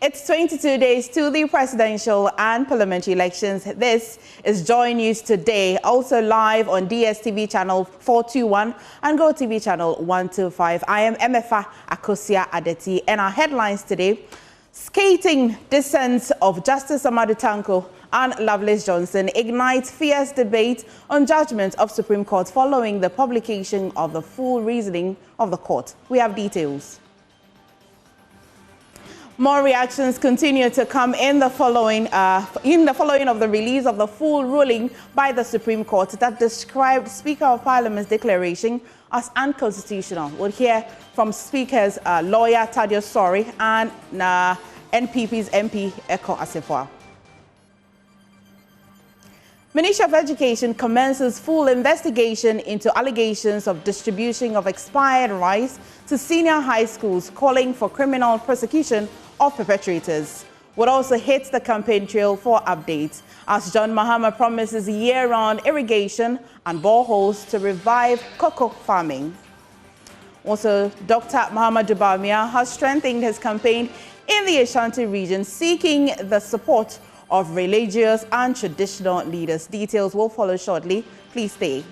It's 22 days to the presidential and parliamentary elections. This is Joy News Today, also live on DSTV channel 421 and GoTV channel 125. I am Emefa Akosia Adeti, and our headlines today: skating dissent of Justice Amadu and Lovelace Johnson ignites fierce debate on judgment of Supreme Court following the publication of the full reasoning of the court. We have details. More reactions continue to come in the following of the release of the full ruling by the Supreme Court that described Speaker of Parliament's declaration as unconstitutional. We'll hear from Speaker's lawyer Thaddeus Sori and NPP's MP Eko Asifua. Ministry of Education commences full investigation into allegations of distribution of expired rice to senior high schools, calling for criminal prosecution of perpetrators. We'll also hit the campaign trail for updates as John Mahama promises year-round irrigation and boreholes to revive cocoa farming. Also, Dr. Muhammadu Bawku has strengthened his campaign in the Ashanti region, seeking the support of religious and traditional leaders. Details will follow shortly. Please stay.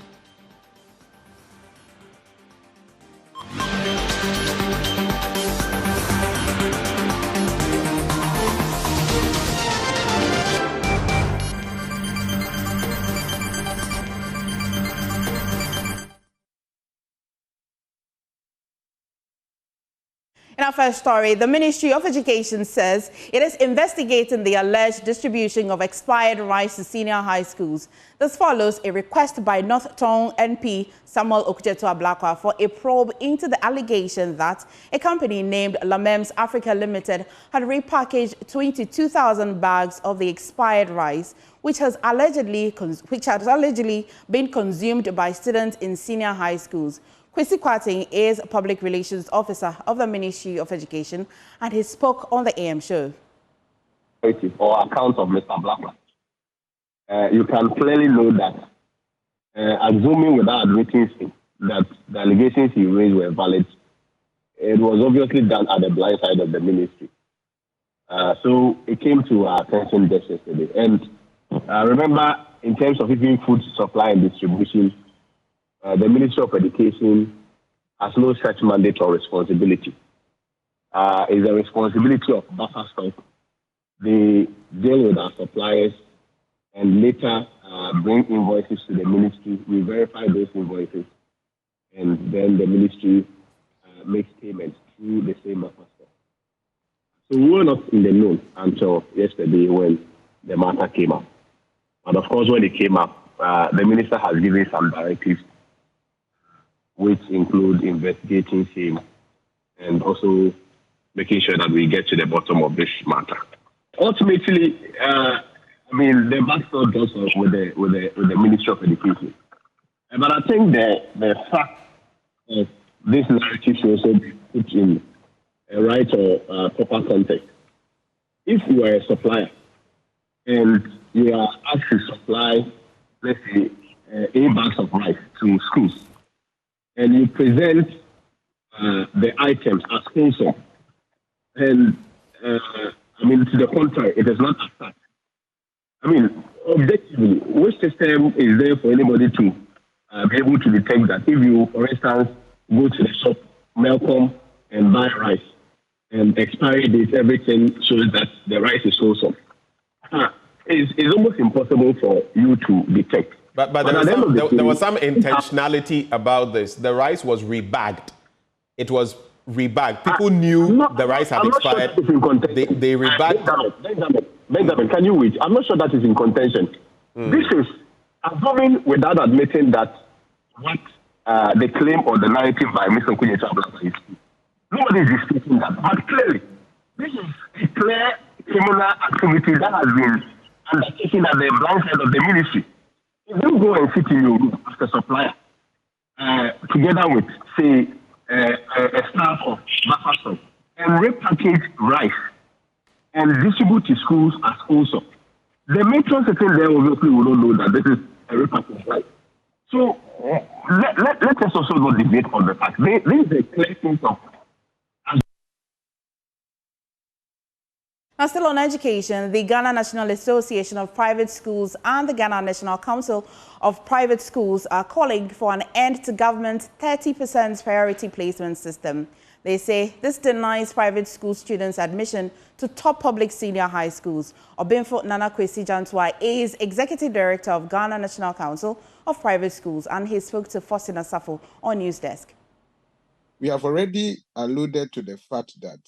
In our first story, the Ministry of Education says it is investigating the alleged distribution of expired rice to senior high schools. This follows a request by North Tong NP Samuel Okudzeto-Ablakwa for a probe into the allegation that a company named Lamems Africa Limited had repackaged 22,000 bags of the expired rice, which has allegedly been consumed by students in senior high schools. Kwesi Kwating is Public Relations Officer of the Ministry of Education, and he spoke on the AM show. Or account of Mr. Blackman. You can clearly know that, assuming without admitting that the allegations he raised were valid, it was obviously done at the blind side of the ministry. So it came to our attention just yesterday. And remember, in terms of even food supply and distribution, the Ministry of Education has no such mandate or responsibility. It's the responsibility of buffer stock. They deal with our suppliers and later bring invoices to the ministry. We verify those invoices, and then the ministry makes payments through the same buffer stock. So we were not in the know until yesterday when the matter came up. And of course, when it came up, the minister has given some directives, which include investigating him and also making sure that we get to the bottom of this matter. Ultimately, the backstop goes with the Ministry of Education. But I think the fact of this narrative should also be put in a right or proper context. If you are a supplier and you are asked to supply, let's say, 8 bags of rice to schools, and you present the items as wholesome, and to the contrary, it is not as such. Objectively, which system is there for anybody to be able to detect that? If you, for instance, go to the shop, Melcom, and buy rice, and expiry date, everything shows that the rice is wholesome. It's almost impossible for you to detect. But there was some intentionality about this. The rice was rebagged. It was rebagged. People knew the rice had expired. They rebagged. Benjamin, can you wait? I'm not sure that is in contention. This is assuming without admitting that what the claim or the narrative by Mr. Okudzeto-Ablakwa is true. Nobody is disputing that. But clearly, this is a clear criminal activity that has been undertaken at the blind side of the ministry. If you go and sit in your room as a supplier, together with, say, a staff of buffer stock, and repackage rice and distribute to schools as also, the matron sitting there obviously will not know that this is a repackaged rice. So let us also not debate on the fact. There is a clear sense of Now, still on education, the Ghana National Association of Private Schools and the Ghana National Council of Private Schools are calling for an end to government's 30% priority placement system. They say this denies private school students admission to top public senior high schools. Obinfo Nana Kwesi Jantwa is Executive Director of Ghana National Council of Private Schools, and he spoke to Faustin Asafo on News Desk. We have already alluded to the fact that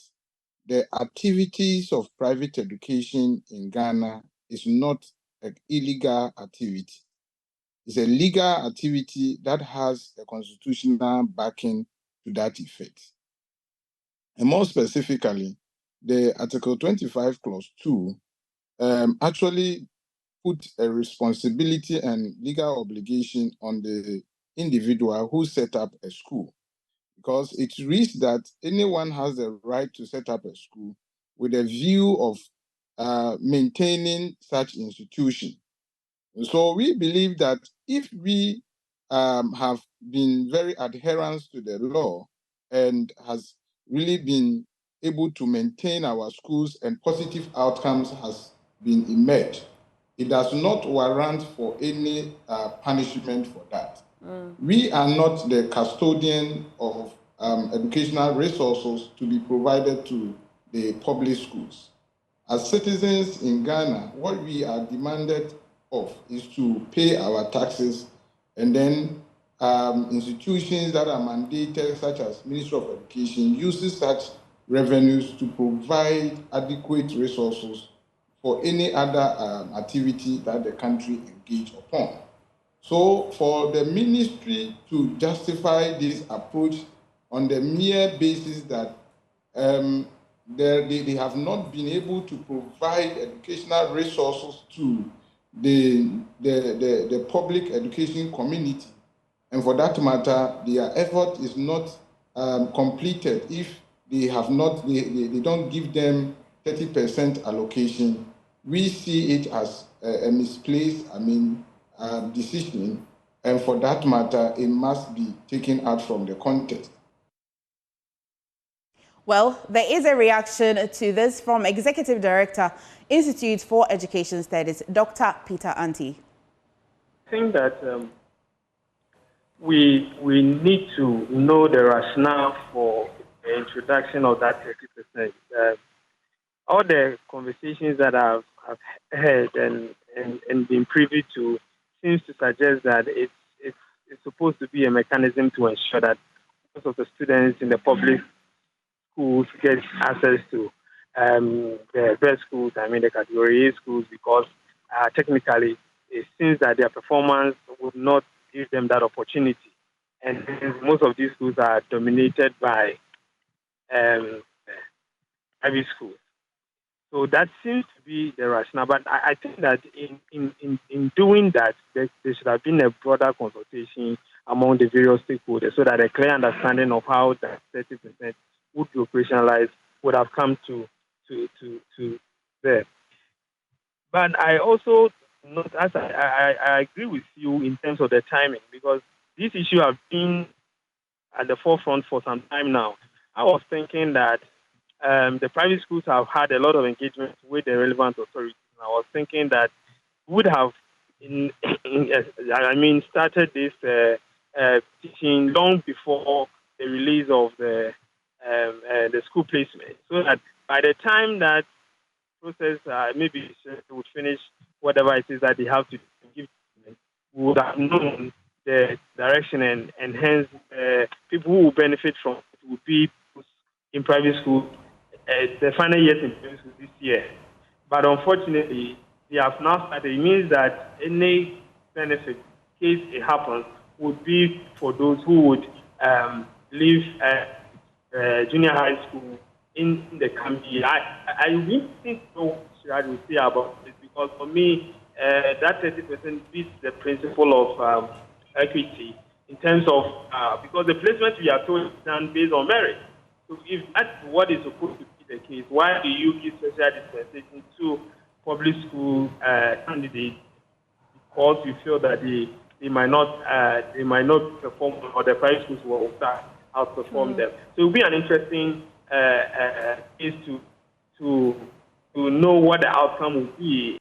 the activities of private education in Ghana is not an illegal activity. It's a legal activity that has a constitutional backing to that effect. And more specifically, the Article 25, Clause 2 actually put a responsibility and legal obligation on the individual who set up a school, because it reads that anyone has the right to set up a school with a view of maintaining such institution. So we believe that if we have been very adherent to the law and has really been able to maintain our schools and positive outcomes has been emerged, it does not warrant for any punishment for that. We are not the custodian of educational resources to be provided to the public schools. As citizens in Ghana, what we are demanded of is to pay our taxes, and then institutions that are mandated, such as Ministry of Education, uses such revenues to provide adequate resources for any other activity that the country engage upon. So for the ministry to justify this approach on the mere basis that they have not been able to provide educational resources to the public education community, and for that matter, their effort is not completed if they have not, they don't give them 30% allocation. We see it as a misplaced, decision, and for that matter, it must be taken out from the context. Well, there is a reaction to this from Executive Director, Institute for Education Studies, Dr. Peter Anti. I think that we need to know the rationale for the introduction of that 30%. All the conversations that I've heard and been privy to seems to suggest that it's supposed to be a mechanism to ensure that most of the students in the public schools get access to the best schools, the category A schools, because technically it seems that their performance would not give them that opportunity. And most of these schools are dominated by private schools. So that seems to be the rationale. But I think that in doing that, there should have been a broader consultation among the various stakeholders so that a clear understanding of how that 30% would be operationalized would have come to there. But I also note, as I agree with you in terms of the timing, because this issue has been at the forefront for some time now. I was thinking that the private schools have had a lot of engagement with the relevant authorities. I was thinking that would have, started this teaching long before the release of the school placement, so that by the time that process maybe would finish whatever it is that they have to give, we would have known the direction, and hence people who will benefit from it would be in private school the final years in private school this year. But unfortunately, they have now started. It means that any benefit, in case it happens, would be for those who would leave junior high school in the coming year. I really think so I will say about this, because for me, that 30% beats the principle of equity in terms of, because the placement we are told is done based on merit. So if that's what is supposed to be the case, why do you give special dispensation to public school candidates because you feel that they might not perform, or the private schools will outperform them? So it will be an interesting case to to know what the outcome will be.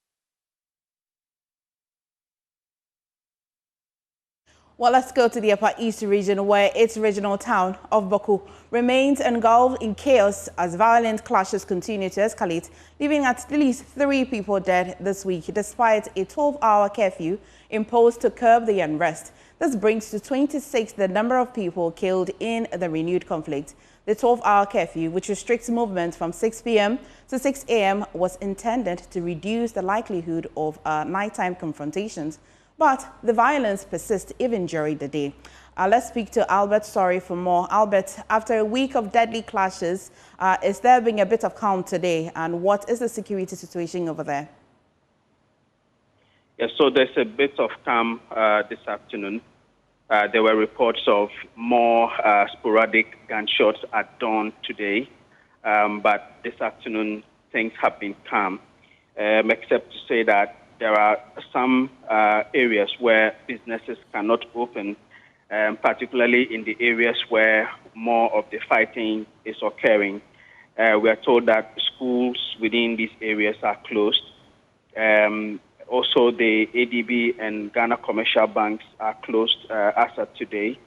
Well, let's go to the Upper East region, where its regional town of Bawku remains engulfed in chaos as violent clashes continue to escalate, leaving at least 3 people dead this week, despite a 12-hour curfew imposed to curb the unrest. This brings to 26 the number of people killed in the renewed conflict. The 12-hour curfew, which restricts movement from 6 p.m. to 6 a.m., was intended to reduce the likelihood of nighttime confrontations. But the violence persists even during the day. Let's speak to Albert Sorry for more. Albert, after a week of deadly clashes, is there being a bit of calm today? And what is the security situation over there? Yes, so there's a bit of calm this afternoon. There were reports of more sporadic gunshots at dawn today. But this afternoon, things have been calm, except to say that there are some areas where businesses cannot open, particularly in the areas where more of the fighting is occurring. We are told that schools within these areas are closed. Also, the ADB and Ghana commercial banks are closed as of today.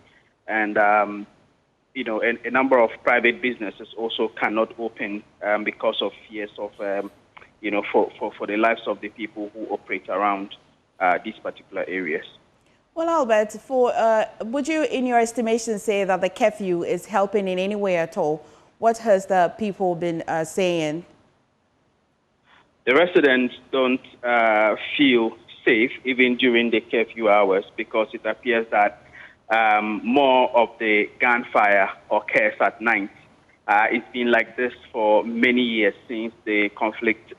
And, a number of private businesses also cannot open because of fears of for the lives of the people who operate around these particular areas. Well, Albert, would you, in your estimation, say that the curfew is helping in any way at all? What has the people been saying? The residents don't feel safe even during the curfew hours because it appears that more of the gunfire occurs at night. It's been like this for many years since the conflict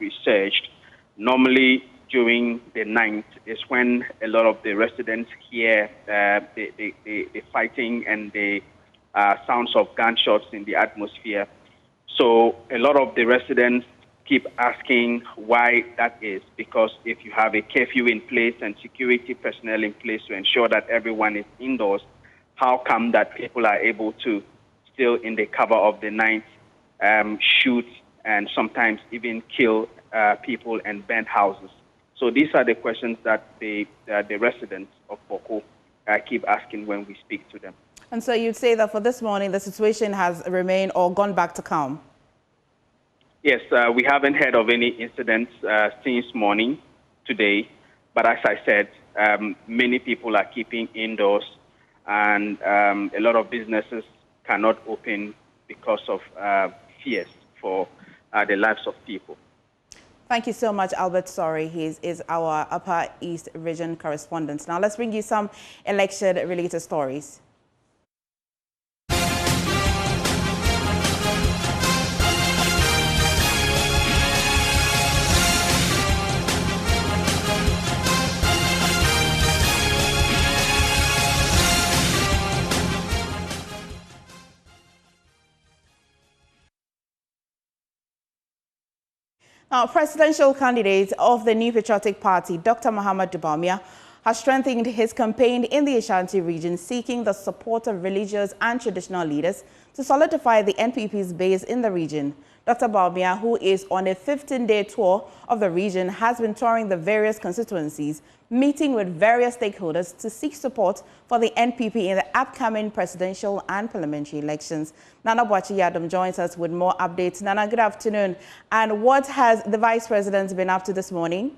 resurged. Normally, during the night is when a lot of the residents hear the fighting and the sounds of gunshots in the atmosphere. So a lot of the residents keep asking why that is, because if you have a curfew in place and security personnel in place to ensure that everyone is indoors, how come that people are able to still in the cover of the night shoot and sometimes even kill people and burn houses? So these are the questions that the residents of Bawku keep asking when we speak to them. And so you'd say that for this morning, the situation has remained or gone back to calm? Yes, we haven't heard of any incidents since morning today. But as I said, many people are keeping indoors and a lot of businesses cannot open because of fears for the lives of people. Thank you so much, Albert Sorry. He is our Upper East Region correspondent. Now let's bring you some election-related stories. Now, presidential candidate of the New Patriotic Party, Dr. Amadu Bawku, has strengthened his campaign in the Ashanti region, seeking the support of religious and traditional leaders to solidify the NPP's base in the region. Dr. Bawku, who is on a 15-day tour of the region, has been touring the various constituencies, meeting with various stakeholders to seek support for the NPP in the upcoming presidential and parliamentary elections. Nana Bwachiyadom joins us with more updates. Nana, good afternoon. And what has the Vice President been up to this morning?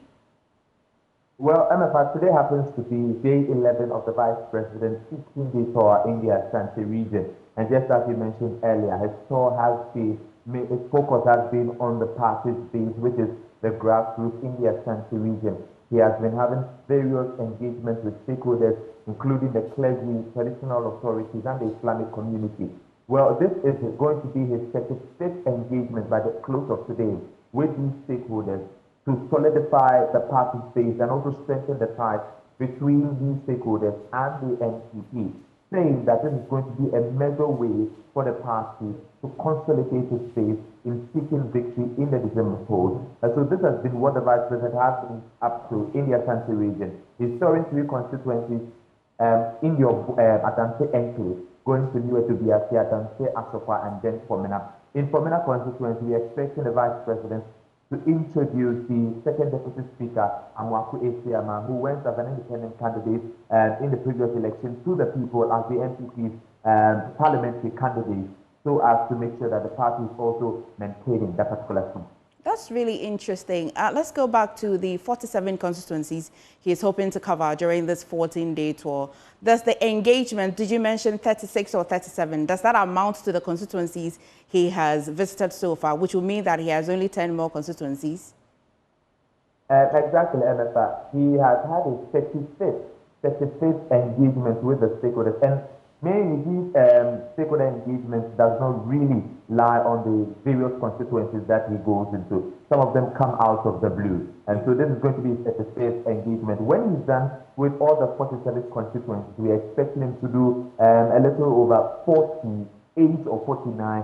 Well, MFR, today happens to be day 11 of the Vice President's 15-day tour in the Ashanti region. And just as you mentioned earlier, his tour its focus has been on the party's base, which is the grassroots in the Ashanti region. He has been having various engagements with stakeholders, including the clergy, traditional authorities, and the Islamic community. Well, this is going to be his 36th engagement by the close of today with these stakeholders to solidify the party's base and also strengthen the ties between these stakeholders and the NPP, saying that this is going to be a major way for the party to consolidate its base in seeking victory in the December poll. And so this has been what the Vice President has been up to in the Ashanti region. He's touring 3 constituencies in the Adamse enclave, going to Niue to Biasi, Adamse, Asokwa, and then Fomena. In Fomena constituency, we are expecting the Vice President to introduce the second Deputy Speaker, Bawku, who went as an independent candidate in the previous election to the people as the NPP's parliamentary candidate, so as to make sure that the party is also maintaining that particular seat. That's really interesting. Let's go back to the 47 constituencies he's hoping to cover during this 14-day tour. Does the engagement, did you mention 36 or 37, does that amount to the constituencies he has visited so far, which will mean that he has only 10 more constituencies? Exactly, MFA. He has had a 35th engagement with the stakeholders. And mainly, these stakeholder engagements does not really lie on the various constituencies that he goes into. Some of them come out of the blue. And so this is going to be a 35th engagement. When he's done with all the 47 constituencies, we are expecting him to do a little over 48 or 49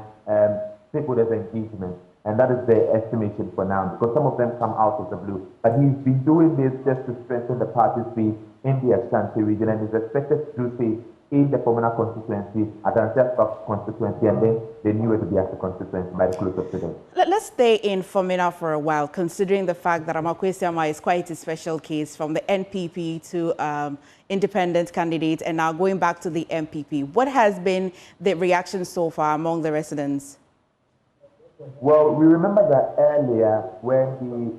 stakeholders engagements. And that is the estimation for now, because some of them come out of the blue. But he's been doing this just to strengthen the party's base in the Ashanti region, and is expected to do so in the Pomona constituency, Adansia constituency, and then the new Edobiasi constituency by the close of today. Let's stay in Pomona for a while, considering the fact that Amadu is quite a special case, from the NPP to independent candidate, and now going back to the MPP. What has been the reaction so far among the residents? Well, we remember that earlier when the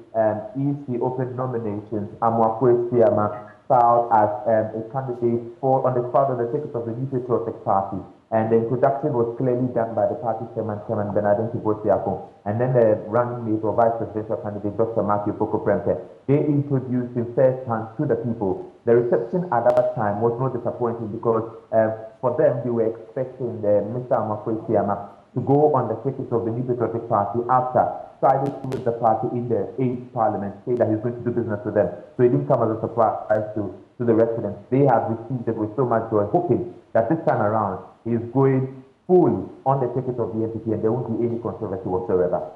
EC opened nominations, Amadu filed as a candidate on the ticket of the New Patriotic Party, and the introduction was clearly done by the party chairman Bernardin Tibotiako, and then the running mate or vice presidential candidate Dr. Matthew Poco-Prempeh. They introduced him first hand to the people. The reception at that time was not disappointing, because for them they were expecting Mr. Amadu to go on the ticket of the New Patriotic Party after siding with the party in the 8th Parliament, say that he's going to do business with them. So it didn't come as a surprise to the residents. They have received it with so much joy, hoping that this time around he's going fully on the ticket of the NPP and there won't be any controversy whatsoever.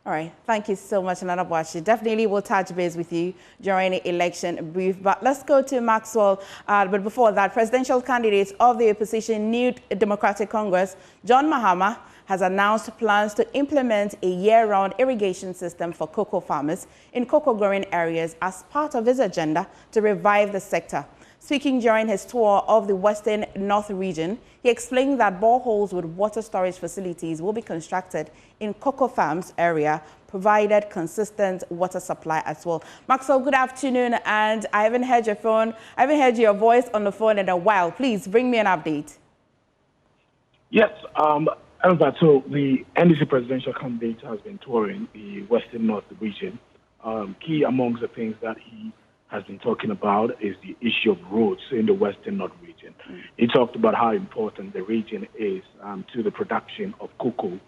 All right. Thank you so much, Nana Bwashi. Definitely will touch base with you during the election brief. But let's go to Maxwell. But before that, presidential candidate of the opposition New Democratic Congress, John Mahama, has announced plans to implement a year-round irrigation system for cocoa farmers in cocoa-growing areas as part of his agenda to revive the sector. Speaking during his tour of the Western North region, he explained that boreholes with water storage facilities will be constructed in cocoa farms area, provided consistent water supply as well. Maxwell, good afternoon, and I haven't heard your voice on the phone in a while. Please bring me an update. Yes, so the NDC presidential candidate has been touring the Western North region. Key amongst the things that he has been talking about is the issue of roads in the Western North region. He talked about how important the region is to the production of cocoa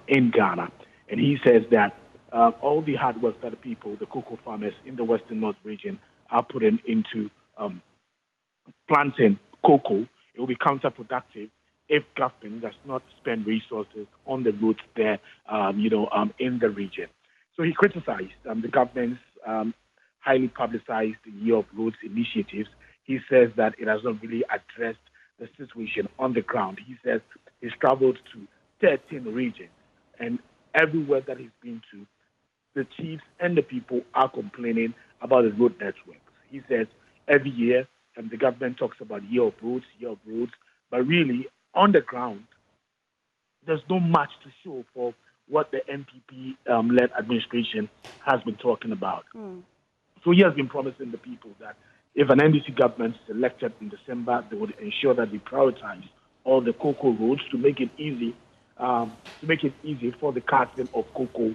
in Ghana. And he says that all the hard work that the cocoa farmers in the Western North region are putting into planting cocoa, it will be counterproductive if government does not spend resources on the roads there, in the region. So he criticized the government's highly publicized Year of Roads initiatives. He says that it has not really addressed the situation on the ground. He says he's traveled to 13 regions, and everywhere that he's been to, the chiefs and the people are complaining about the road networks. He says every year the government talks about Year of Roads, but really on the ground, there's not much to show for what the NPP-led administration has been talking about. So he has been promising the people that if an NDC government is elected in December, they would ensure that they prioritize all the cocoa roads to make it easy, for the carting of cocoa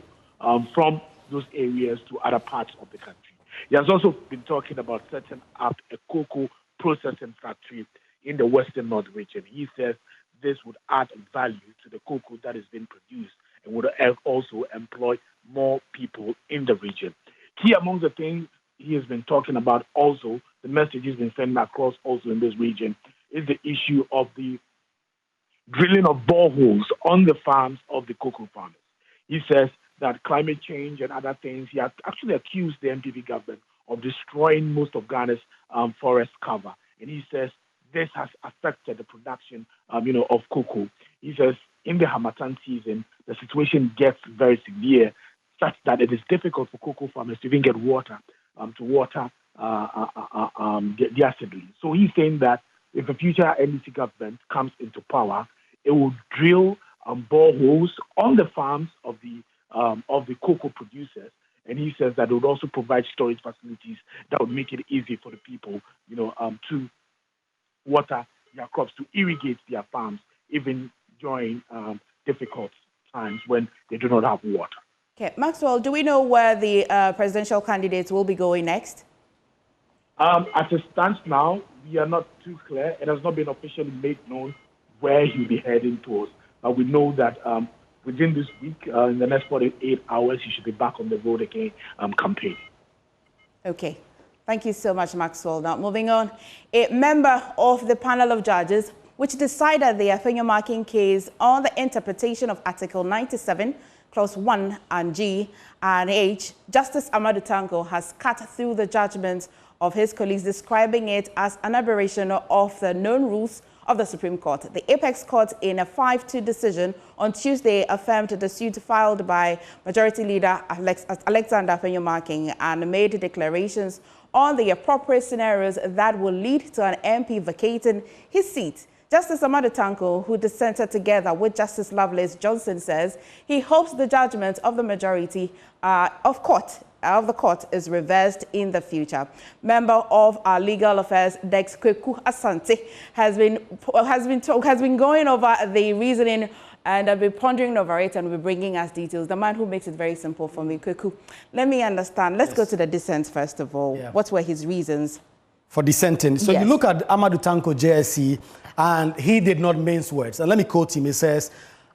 from those areas to other parts of the country. He has also been talking about setting up a cocoa processing factory in the Western North region. He says this would add value to the cocoa that is being produced and would also employ more people in the region. Key among the things he has been talking about, also the message he's been sending across also in this region, is the issue of the drilling of boreholes on the farms of the cocoa farmers. He says that climate change and other things, he has actually accused the NPP government of destroying most of Ghana's forest cover. And he says this has affected the production of cocoa. He says in the Harmattan season, the situation gets very severe. such that it is difficult for cocoa farmers to even get water to water their seedlings. So he's saying that if a future NDC government comes into power, it will drill boreholes on the farms of the cocoa producers, and he says that it would also provide storage facilities that would make it easy for the people, to water their crops, to irrigate their farms, even during difficult times when they do not have water. Okay, Maxwell, do we know where the presidential candidates will be going next? As it stands now, we are not too clear. It has not been officially made known where he'll be heading towards. But we know that within this week, in the next 48 hours, he should be back on the road again, campaigning. Okay. Thank you so much, Maxwell. Now, moving on. A member of the panel of judges which decided the Afenyo-Markin case on the interpretation of Article 97, Clause 1 and G and H, Justice Amadu Tanko has cut through the judgment of his colleagues, describing it as an aberration of the known rules of the Supreme Court. The Apex Court, in a 5-2 decision on Tuesday, affirmed the suit filed by Majority Leader Alexander Afenyo-Markin and made declarations on the appropriate scenarios that will lead to an MP vacating his seat. Justice Amadu Tanko, who dissented together with Justice Lovelace Johnson, says he hopes the judgment of the majority of the court is reversed in the future. Member of our legal affairs, Dex Kweku Ashanti, has been going over the reasoning, and I've been pondering over it and will be bringing us details. The man who makes it very simple for me, Kweku. Let me understand. Let's go to the dissent first of all. Yeah. What were his reasons for dissenting? So you look at Amadu Tanko JSC, and he did not mince words. And let me quote him. He says,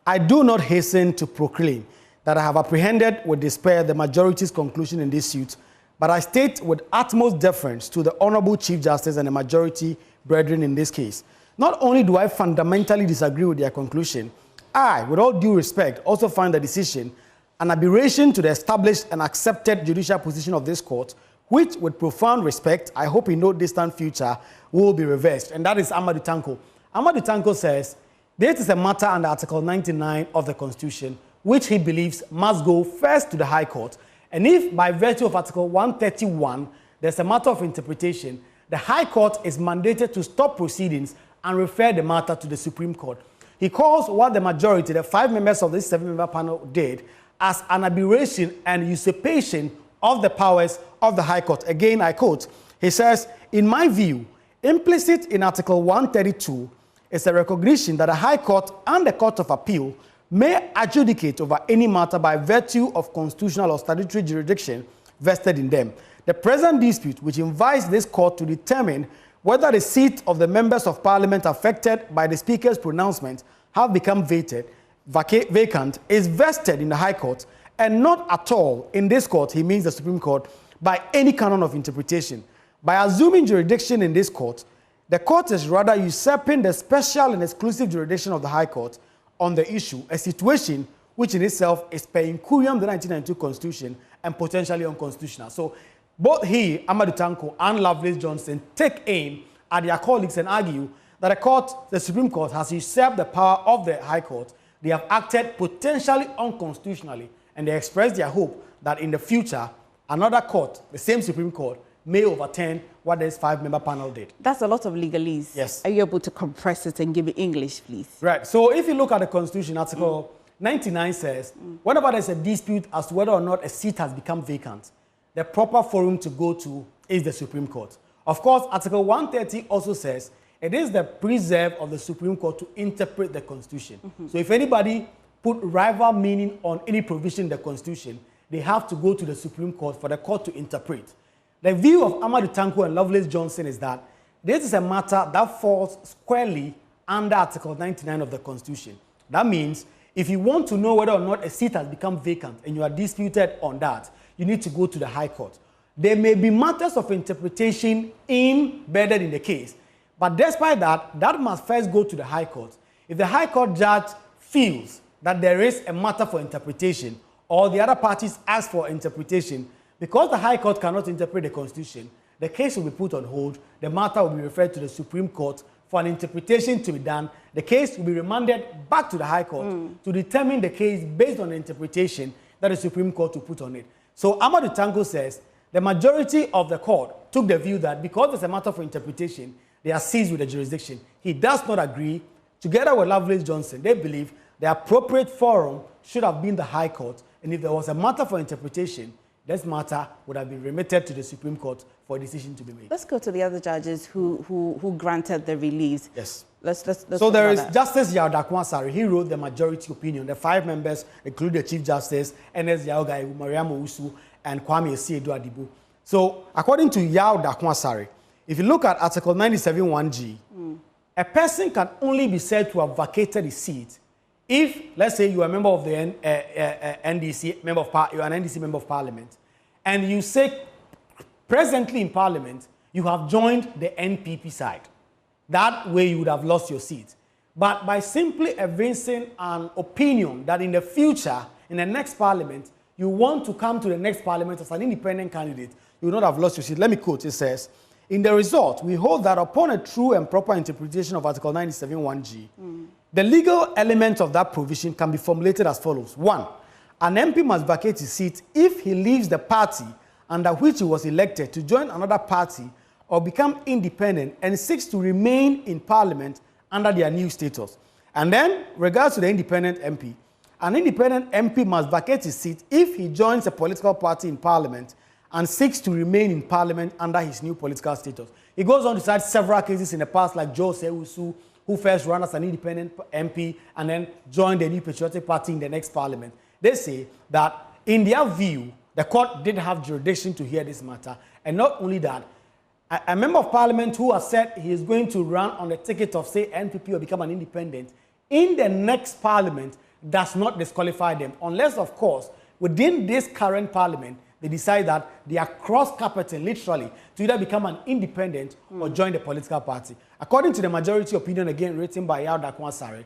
"I do not hasten to proclaim that I have apprehended with despair the majority's conclusion in this suit, but I state with utmost deference to the Honorable Chief Justice and the majority brethren in this case. Not only do I fundamentally disagree with their conclusion, I, with all due respect, also find the decision an aberration to the established and accepted judicial position of this court, which, with profound respect, I hope in no distant future, will be reversed." And that is Amadu Tanko. Amadu Tanko says, this is a matter under Article 99 of the Constitution, which he believes must go first to the High Court. And if, by virtue of Article 131, there's a matter of interpretation, the High Court is mandated to stop proceedings and refer the matter to the Supreme Court. He calls what the majority, the 5 members of this 7-member panel, did as an aberration and usurpation of the powers of the High Court. Again, I quote, he says, "In my view, implicit in Article 132 is a recognition that the High Court and the Court of Appeal may adjudicate over any matter by virtue of constitutional or statutory jurisdiction vested in them. The present dispute, which invites this court to determine whether the seat of the members of parliament affected by the Speaker's pronouncement have become vacant, is vested in the High Court and not at all in this court," he means the Supreme Court, "by any canon of interpretation. By assuming jurisdiction in this court, the court is rather usurping the special and exclusive jurisdiction of the High Court on the issue, a situation which in itself is per incuriam the 1992 Constitution and potentially unconstitutional." So both he, Amadu Tanko, and Lovelace Johnson take aim at their colleagues and argue that the Supreme Court has usurped the power of the High Court. They have acted potentially unconstitutionally, and they express their hope that in the future, another court, the same Supreme Court, may overturn what this 5-member panel did. That's a lot of legalese. Yes. Are you able to compress it and give me English, please? Right. So if you look at the Constitution, Article 99 says, whenever there's a dispute as to whether or not a seat has become vacant, the proper forum to go to is the Supreme Court. Of course, Article 130 also says it is the preserve of the Supreme Court to interpret the Constitution. So if anybody put rival meaning on any provision in the Constitution, they have to go to the Supreme Court for the court to interpret. The view of Amadu Tanko and Lovelace Johnson is that this is a matter that falls squarely under Article 99 of the Constitution. That means if you want to know whether or not a seat has become vacant and you are disputed on that, you need to go to the High Court. There may be matters of interpretation embedded in the case, but despite that, that must first go to the High Court. If the High Court judge feels that there is a matter for interpretation, or the other parties ask for interpretation, because the High Court cannot interpret the Constitution, the case will be put on hold, the matter will be referred to the Supreme Court for an interpretation to be done, the case will be remanded back to the High Court to determine the case based on the interpretation that the Supreme Court will put on it. So Amadu Tanko says the majority of the court took the view that because it's a matter for interpretation, they are seized with the jurisdiction. He does not agree. Together with Lovelace Johnson, they believe the appropriate forum should have been the High Court, and if there was a matter for interpretation, this matter would have been remitted to the Supreme Court for a decision to be made. Let's go to the other judges who granted the reliefs. Yes. Let's so there is Justice Yao Dakwasari. He wrote the majority opinion. The 5 members include the Chief Justice, Ernest Yaogai, Mariam Owusu, and Kwame Esiedu Adibu. So according to Yao Dakwasari, if you look at Article 97(1)(g), a person can only be said to have vacated his seat if, let's say, you are a member of the NDC member of you are an NDC member of Parliament, and you say presently in Parliament you have joined the NPP side. That way you would have lost your seat. But by simply evincing an opinion that in the future, in the next Parliament, you want to come to the next Parliament as an independent candidate, you will not have lost your seat. Let me quote. It says, in the result, we hold that upon a true and proper interpretation of Article 97(1)(g), the legal elements of that provision can be formulated as follows. 1, an MP must vacate his seat if he leaves the party under which he was elected to join another party or become independent and seeks to remain in Parliament under their new status. And then, regards to the independent MP, an independent MP must vacate his seat if he joins a political party in Parliament and seeks to remain in Parliament under his new political status. He goes on to cite several cases in the past, like Joe Sewusu, who first ran as an independent MP and then joined the New Patriotic Party in the next Parliament. They say that, in their view, the court did have jurisdiction to hear this matter. And not only that, a member of Parliament who has said he is going to run on the ticket of, say, NPP or become an independent in the next Parliament does not disqualify them, unless, of course, within this current Parliament, they decide that they are cross-carpeting, literally, to either become an independent or join the political party. According to the majority opinion, again, written by Yao Dakwasari,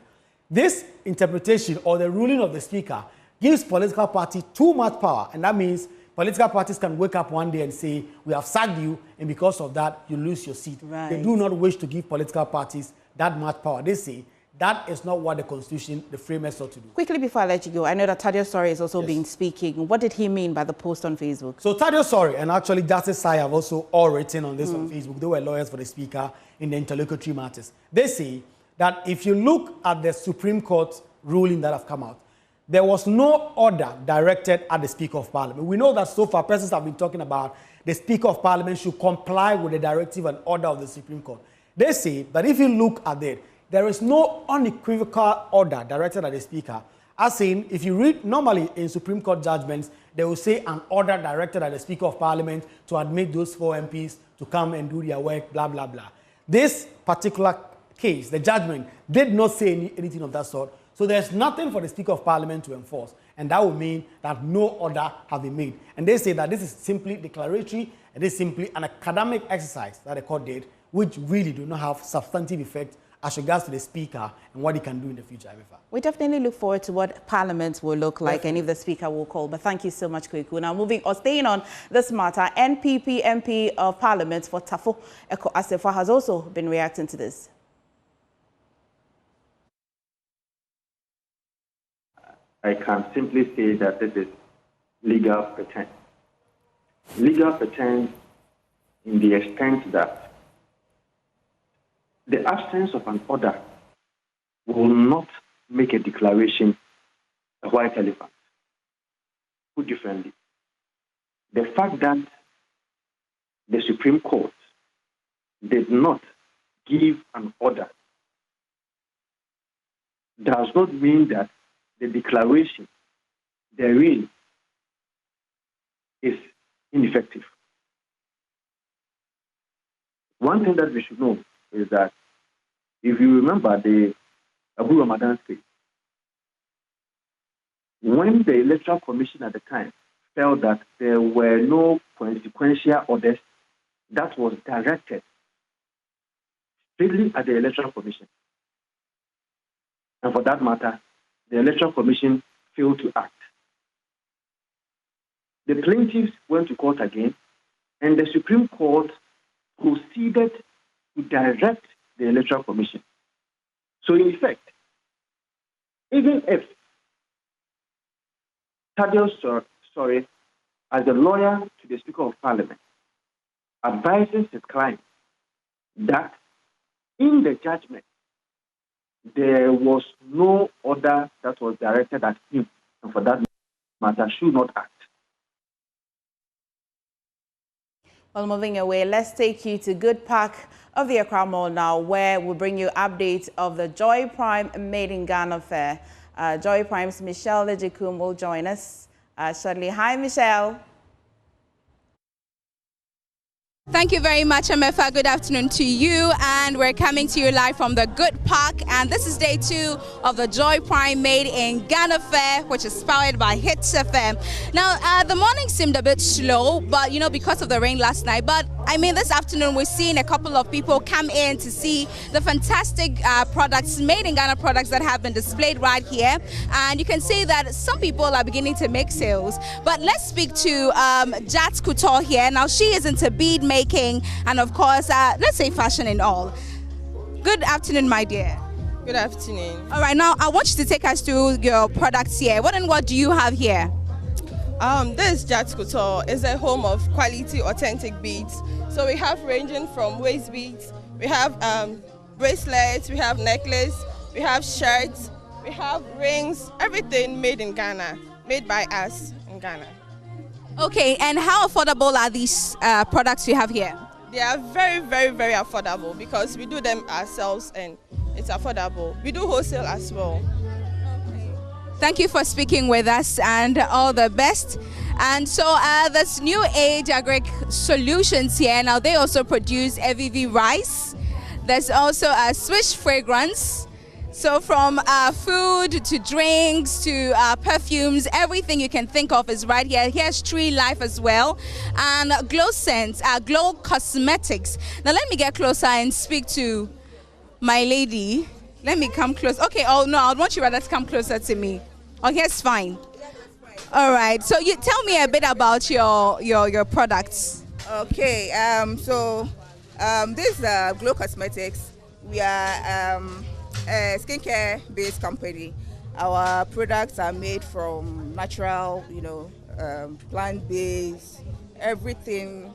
this interpretation or the ruling of the Speaker gives political party too much power, and that means political parties can wake up one day and say, we have sacked you, and because of that, you lose your seat. Right. They do not wish to give political parties that much power. They say that is not what the Constitution, the framers, sought to do. Quickly before I let you go, I know that Thaddeus Sori is also been speaking. What did he mean by the post on Facebook? So Thaddeus Sori and actually Justice Sai have also all written on this on Facebook. They were lawyers for the Speaker in the interlocutory matters. They say that if you look at the Supreme Court ruling that have come out, there was no order directed at the Speaker of Parliament. We know that so far persons have been talking about the Speaker of Parliament should comply with the directive and order of the Supreme Court. They say that if you look at it, there is no unequivocal order directed at the Speaker. As in, if you read normally in Supreme Court judgments, they will say an order directed at the Speaker of Parliament to admit those 4 MPs to come and do their work, blah, blah, blah. This particular case, the judgment, did not say anything of that sort. So there's nothing for the Speaker of Parliament to enforce. And that would mean that no order have been made. And they say that this is simply declaratory, and this is simply an academic exercise that the court did, which really do not have substantive effect as regards to the Speaker and what he can do in the future. We definitely look forward to what Parliament will look like and if the Speaker will call. But thank you so much, Kweku. Now, moving or staying on this matter, NPP MP of Parliament for Tafo Eko Asefa has also been reacting to this. I can simply say that this is legal pretense. Legal pretense in the extent that the absence of an order will not make a declaration a white elephant. Put differently, the fact that the Supreme Court did not give an order does not mean that the declaration therein is ineffective. One thing that we should know is that if you remember the Abu Ramadan case, when the Electoral Commission at the time felt that there were no consequential orders that was directed strictly at the Electoral Commission, and for that matter, the Electoral Commission failed to act. The plaintiffs went to court again, and the Supreme Court proceeded to direct the Electoral Commission. So in effect, even if Thaddeus Story, as the lawyer to the Speaker of Parliament, advises his client that in the judgment, there was no order that was directed at him, and for that matter, should not act. Well, moving away, let's take you to Good Park of the Accra Mall now, where we'll bring you updates of the Joy Prime Made in Ghana Fair. Joy Prime's Michelle Lejikum will join us shortly. Hi, Michelle. Thank you very much, Amefa. Good afternoon to you, and we're coming to you live from the Good Park, and this is day 2 of the Joy Prime Made in Ghana Fair, which is powered by Hits FM. Now, the morning seemed a bit slow, but because of the rain last night. But I mean, this afternoon we're seeing a couple of people come in to see the fantastic products, made in Ghana products that have been displayed right here, and you can see that some people are beginning to make sales. But let's speak to Jats Couture here. Now, she is into bead making and of course let's say fashion and all. Good afternoon, my dear. Good afternoon. All right, now I want you to take us through your products here. What and what do you have here? This Jats Couture is a home of quality authentic beads. So we have ranging from waist beads, we have bracelets, we have necklace, we have shirts, we have rings, everything made in Ghana, made by us in Ghana. Okay, and how affordable are these products you have here? They are very, very, very affordable because we do them ourselves and it's affordable. We do wholesale as well. Okay. Thank you for speaking with us and all the best. And so there's New Age Agric Solutions here. Now they also produce EVV rice. There's also a Swish fragrance. So from food to drinks to perfumes, everything you can think of is right here. Here's Tree Life as well. And Glow Scents, Glow Cosmetics. Now let me get closer and speak to my lady. Let me come close. Okay, oh no, I want you rather to come closer to me. Oh, here's fine. All right, so you tell me a bit about your products. Okay, this Glow Cosmetics, we are a skincare-based company. Our products are made from natural, plant-based, everything,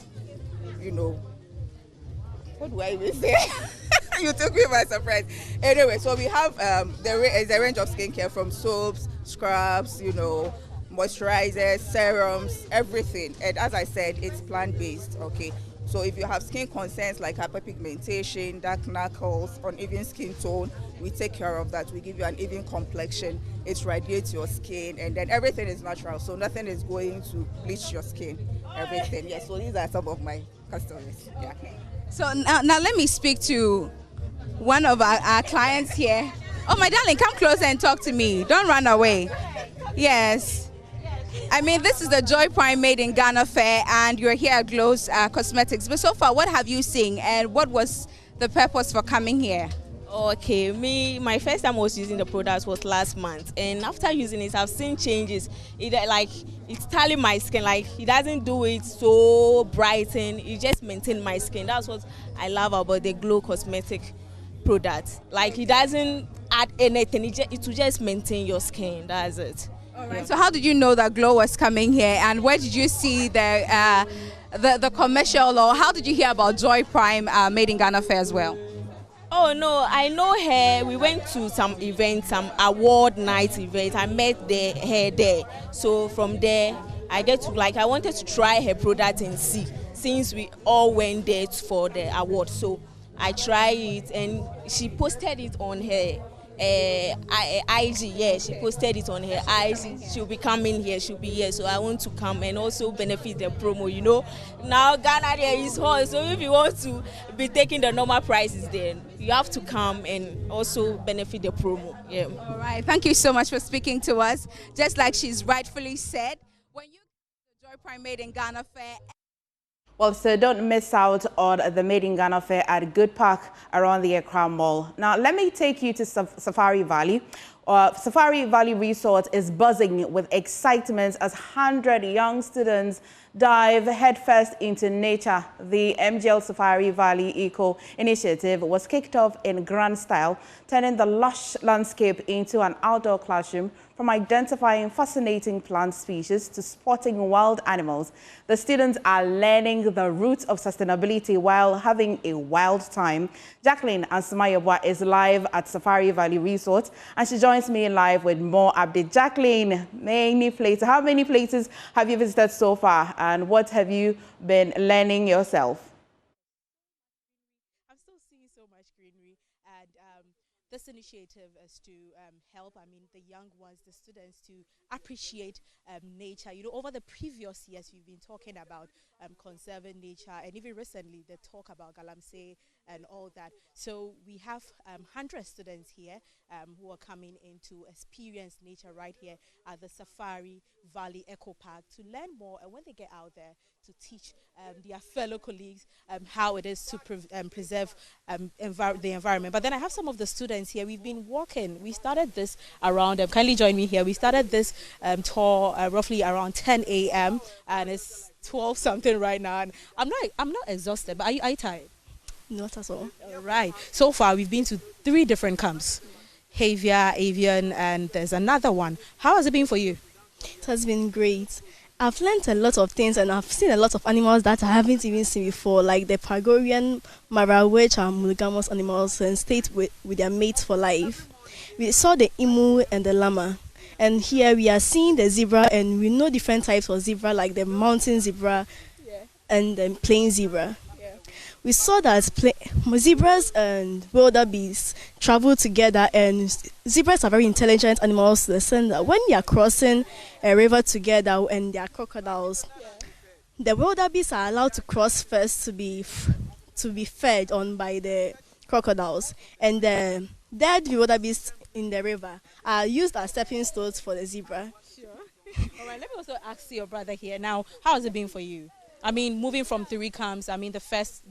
What do I even say? You took me by surprise. Anyway, so we have there is a range of skincare from soaps, scrubs, moisturizers, serums, everything. And as I said, it's plant-based, okay? So if you have skin concerns like hyperpigmentation, dark knuckles, uneven skin tone, we take care of that. We give you an even complexion. It radiates your skin, and then everything is natural. So nothing is going to bleach your skin. Everything. Yes. So these are some of my customers. Yeah. So now let me speak to one of our clients here. Oh, my darling, come closer and talk to me. Don't run away. Yes. I mean, this is the Joy Prime Made in Ghana Fair, and you're here at Glow's Cosmetics. But so far, what have you seen, and what was the purpose for coming here? Okay, my first time I was using the product was last month, and after using it, I've seen changes. It's telling my skin, it doesn't do it so brighten, it just maintains my skin. That's what I love about the Glow Cosmetic product. It doesn't add anything, it will just maintain your skin. That's it. All right. Yeah. So how did you know that Glow was coming here, and where did you see the commercial, or how did you hear about Joy Prime Made in Ghana Fair as well? Oh no, I know her. We went to some event, some award night event. I met her there. So from there, I wanted to try her product and see, since we all went there for the award. So I tried it, and she posted it on her IG. Yeah, she posted it on her IG. She'll be coming here, she'll be here, so I want to come and also benefit the promo. Now Ghana there is hot, so if you want to be taking the normal prices, then you have to come and also benefit the promo. Yeah. All right, thank you so much for speaking to us. Just like she's rightfully said, when you the Joy Prime Made in Ghana Fair. Well, so don't miss out on the Made in Ghana Fair at Good Park around the Accra Mall. Now, let me take you to Safari Valley. Safari Valley Resort is buzzing with excitement as 100 young students dive headfirst into nature. The MGL Safari Valley Eco Initiative was kicked off in grand style, turning the lush landscape into an outdoor classroom From identifying fascinating plant species to spotting wild animals, the students are learning the roots of sustainability while having a wild time. Jacqueline Ansumayobwa is live at Safari Valley Resort, and she joins me live with more updates. Jacqueline, how many places have you visited so far, and what have you been learning yourself? I'm still seeing so much greenery, and this initiative is to help, the young ones, the students, to appreciate nature. You know, over the previous years, we've been talking about conserving nature, and even recently, the talk about Galamsey and all that. So we have 100 students here who are coming in to experience nature right here at the Safari Valley Eco Park to learn more, and when they get out there, to teach their fellow colleagues how it is to preserve the environment. But then I have some of the students here. We've been walking. We started this around, kindly join me here. We started this tour roughly around 10 a.m. and it's 12 something right now. And I'm not exhausted, but are you tired? Not at all. All right. So far, we've been to 3 different camps. Havia, Avian, and there's another one. How has it been for you? It has been great. I've learned a lot of things, and I've seen a lot of animals that I haven't even seen before, like the Pagorian Mara, which are monogamous animals and stay with their mates for life. We saw the emu and the llama, and here we are seeing the zebra, and we know different types of zebra, like the mountain zebra and the plain zebra. We saw that zebras and wildebeest travel together, and zebras are very intelligent animals to the sense that when they are crossing a river together and they are crocodiles, the wildebeest are allowed to cross first to be fed on by the crocodiles, and the dead wildebeest in the river are used as stepping stones for the zebra. Sure. All right, let me also ask your brother here now, how has it been for you? Moving from 3 camps, the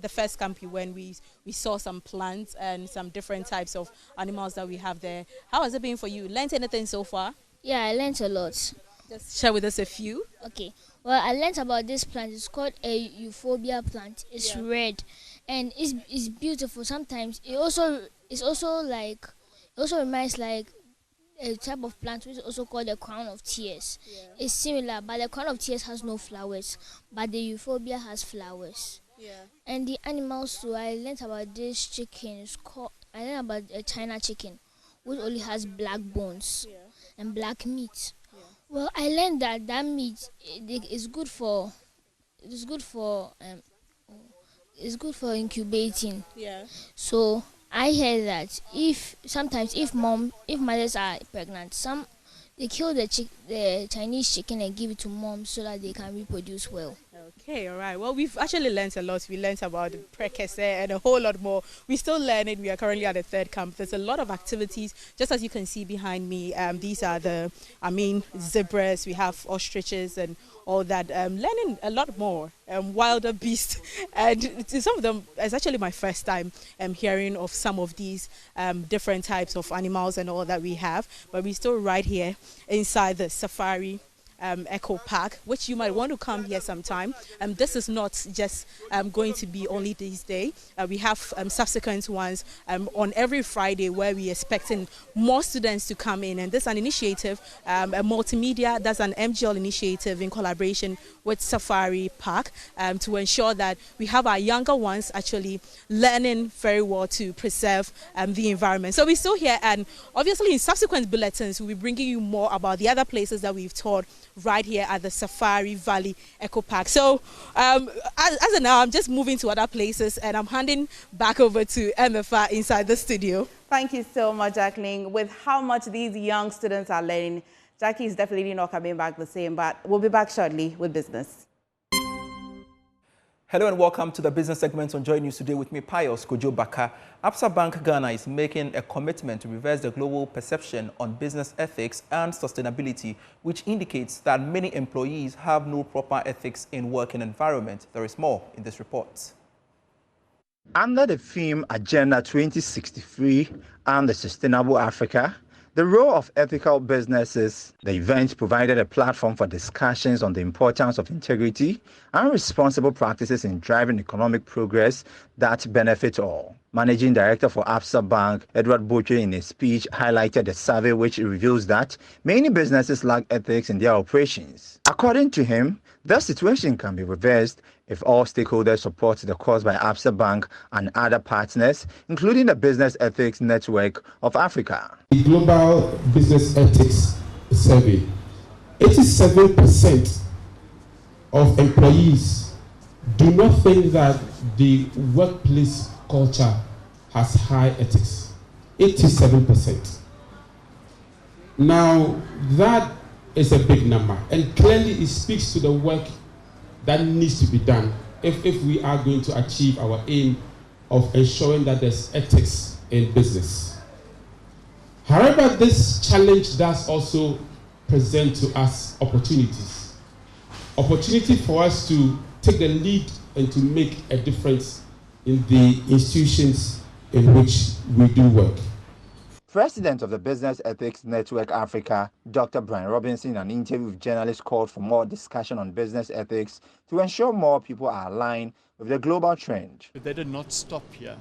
first camp you went, we saw some plants and some different types of animals that we have there. How has it been for you? Learned anything so far? Yeah, I learned a lot. Just share with us a few. Okay. Well, I learned about this plant. It's called a euphorbia plant. It's red, and it's beautiful. Sometimes it also reminds like a type of plant which is also called the crown of tears. It's similar, but the crown of tears has no flowers, but the euphorbia has flowers. And the animals too, I learned about this chicken. I learned about a China chicken, which only has black bones and black meat. Well, I learned that meat is good for incubating. So I heard that if mothers are pregnant, they kill the Chinese chicken and give it to moms so that they can reproduce well. Okay, all right. Well, we've actually learned a lot. We learned about the prekese and a whole lot more. We're still learning. We are currently at the 3rd camp. There's a lot of activities. Just as you can see behind me, these are zebras. We have ostriches and all that. Learning a lot more. Wilder beasts. And some of them, it's actually my first time hearing of some of these different types of animals and all that we have. But we're still right here inside the Safari Eco Park, which you might want to come here sometime. This is not just going to be only this day. We have subsequent ones on every Friday where we're expecting more students to come in. And this is an initiative, a multimedia, that's an MGL initiative in collaboration with Safari Park to ensure that we have our younger ones actually learning very well to preserve the environment. So we're still here, and obviously in subsequent bulletins, we'll be bringing you more about the other places that we've toured right here at the Safari Valley Eco Park. So as of now, I'm just moving to other places, and I'm handing back over to MFA inside the studio. Thank you so much, Jacqueline. With how much these young students are learning, Jackie is definitely not coming back the same, but we'll be back shortly with business. Hello and welcome to the business segment on JoyNews Today with me, Pius Kojo Baka. Absa Bank Ghana is making a commitment to reverse the global perception on business ethics and sustainability, which indicates that many employees have no proper ethics in working environment. There is more in this report. Under the theme Agenda 2063 and the Sustainable Africa, The role of ethical businesses. The event provided a platform for discussions on the importance of integrity and responsible practices in driving economic progress that benefit all. Managing Director for Absa Bank, Edward Butcher, in his speech highlighted a survey which reveals that many businesses lack ethics in their operations. According to him, the situation can be reversed if all stakeholders support the cause by Absa Bank and other partners, including the Business Ethics Network of Africa. The Global Business Ethics Survey, 87% of employees do not think that the workplace culture has high ethics. 87%. Now, that is a big number, and clearly it speaks to the work that needs to be done if we are going to achieve our aim of ensuring that there's ethics in business. However, this challenge does also present to us opportunities. Opportunity for us to take the lead and to make a difference in the institutions in which we do work. President of the Business Ethics Network Africa, Dr. Brian Robinson, in an interview with journalists, called for more discussion on business ethics to ensure more people are aligned with the global trend. But they did not stop here.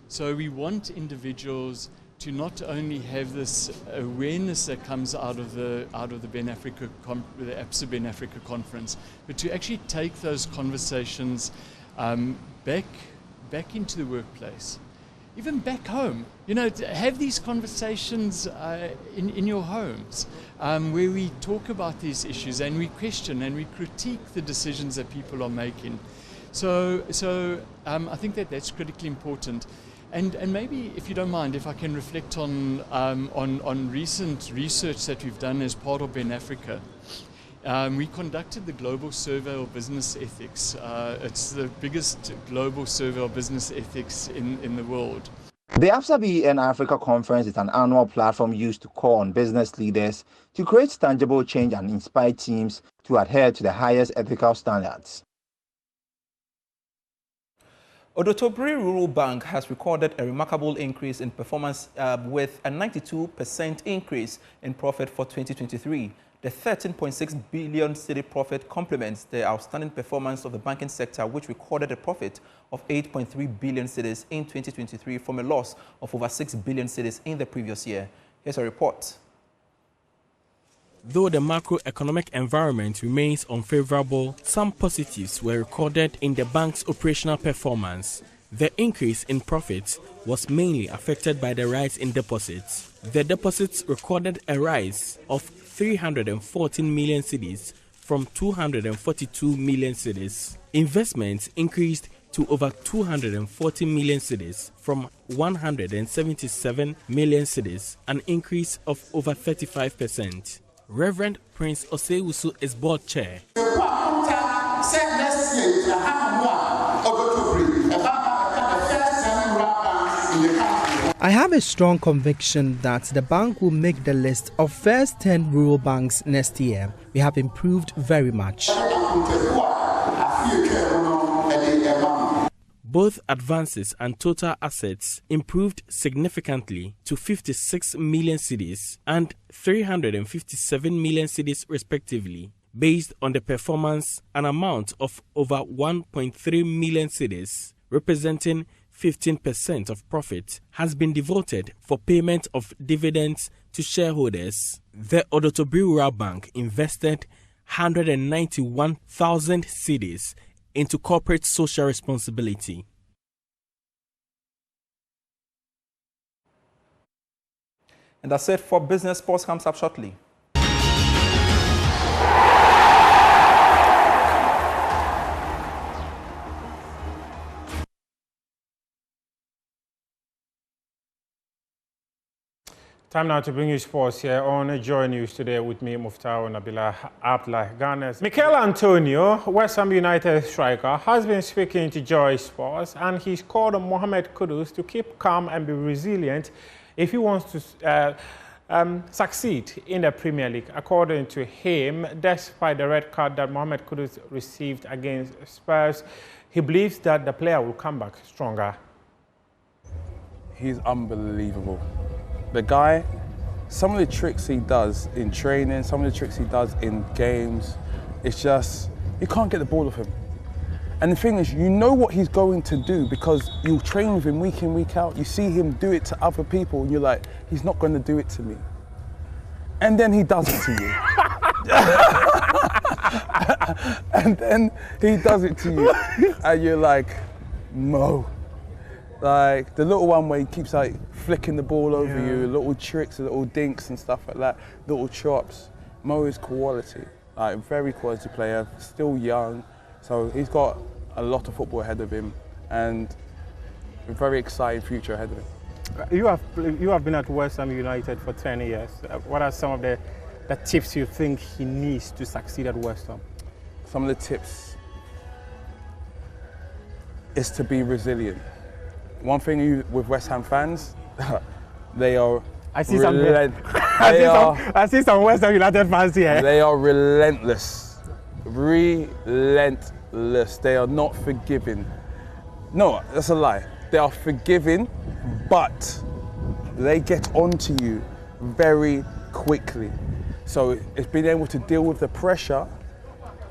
So we want individuals to not only have this awareness that comes out of the ABSA Ben Africa conference, but to actually take those conversations back into the workplace. Even back home, to have these conversations in your homes where we talk about these issues and we question and we critique the decisions that people are making. So I think that's critically important. And maybe, if you don't mind, if I can reflect on recent research that we've done as part of Ben Africa. We conducted the Global Survey of Business Ethics. It's the biggest global survey of business ethics in the world. The ABSA BEN Africa Conference is an annual platform used to call on business leaders to create tangible change and inspire teams to adhere to the highest ethical standards. Odotobri Rural Bank has recorded a remarkable increase in performance with a 92% increase in profit for 2023. The 13.6 billion cedi profit complements the outstanding performance of the banking sector, which recorded a profit of 8.3 billion cedis in 2023 from a loss of over 6 billion cedis in the previous year. Here's a report. Though the macroeconomic environment remains unfavorable, some positives were recorded in the bank's operational performance. The increase in profits was mainly affected by the rise in deposits. The deposits recorded a rise of 314 million cedis from 242 million cedis. Investments increased to over 240 million cedis from 177 million cedis, an increase of over 35%. Reverend Prince Osewusu is board chair. I have a strong conviction that the bank will make the list of first 10 rural banks next year. We have improved very much. Both advances and total assets improved significantly to 56 million cedis and 357 million cedis respectively. Based on the performance, an amount of over 1.3 million cedis, representing 15% of profit, has been devoted for payment of dividends to shareholders. The Odotobri Rural Bank invested 191,000 cedis into corporate social responsibility. And that's it for Business. Sports comes up shortly. Time now to bring you sports here on JoyNews Today with me, Muftau Nabila Abdullah Ghana's. Mikel Antonio, West Ham United striker, has been speaking to Joy Sports, and he's called on Mohamed Kudus to keep calm and be resilient if he wants to succeed in the Premier League. According to him, despite the red card that Mohamed Kudus received against Spurs, he believes that the player will come back stronger. He's unbelievable. The guy some of the tricks he does in training, some of the tricks he does in games, it's just, you can't get the ball off him. And the thing is, you know what he's going to do because you train with him week in, week out. You see him do it to other people and you're like, he's not going to do it to me. And then he does it to you. And then he does it to you. And you're like, Mo. Like the little one where he keeps like flicking the ball over you, little tricks, little dinks and stuff like that, little chops. Mo is quality, like very quality player, still young. So he's got a lot of football ahead of him and a very exciting future ahead of him. You have been at West Ham United for 10 years. What are some of the tips you think he needs to succeed at West Ham? Some of the tips is to be resilient. One thing with West Ham fans, they are I see some West Ham United fans here. They are relentless. Relentless. They are not forgiving. No, that's a lie. They are forgiving, but they get onto you very quickly. So it's being able to deal with the pressure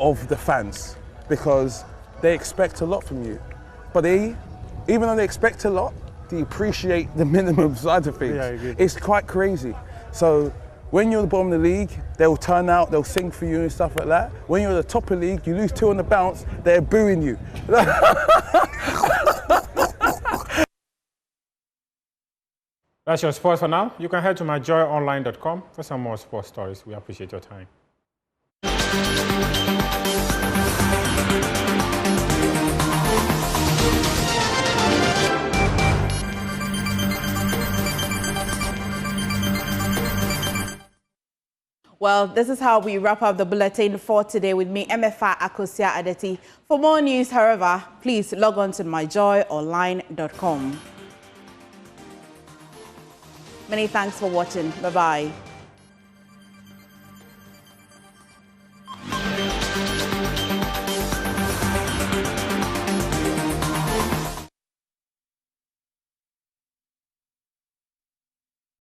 of the fans because they expect a lot from you. But even though they expect a lot, they appreciate the minimum side of things. Yeah, it's quite crazy. So when you're the bottom of the league, they'll turn out, they'll sing for you and stuff like that. When you're at the top of the league, you lose 2 on the bounce, they're booing you. That's your sports for now. You can head to myjoyonline.com for some more sports stories. We appreciate your time. Well, this is how we wrap up the bulletin for today with me, MFA Akosia Adeti. For more news, however, please log on to myjoyonline.com. Many thanks for watching. Bye-bye.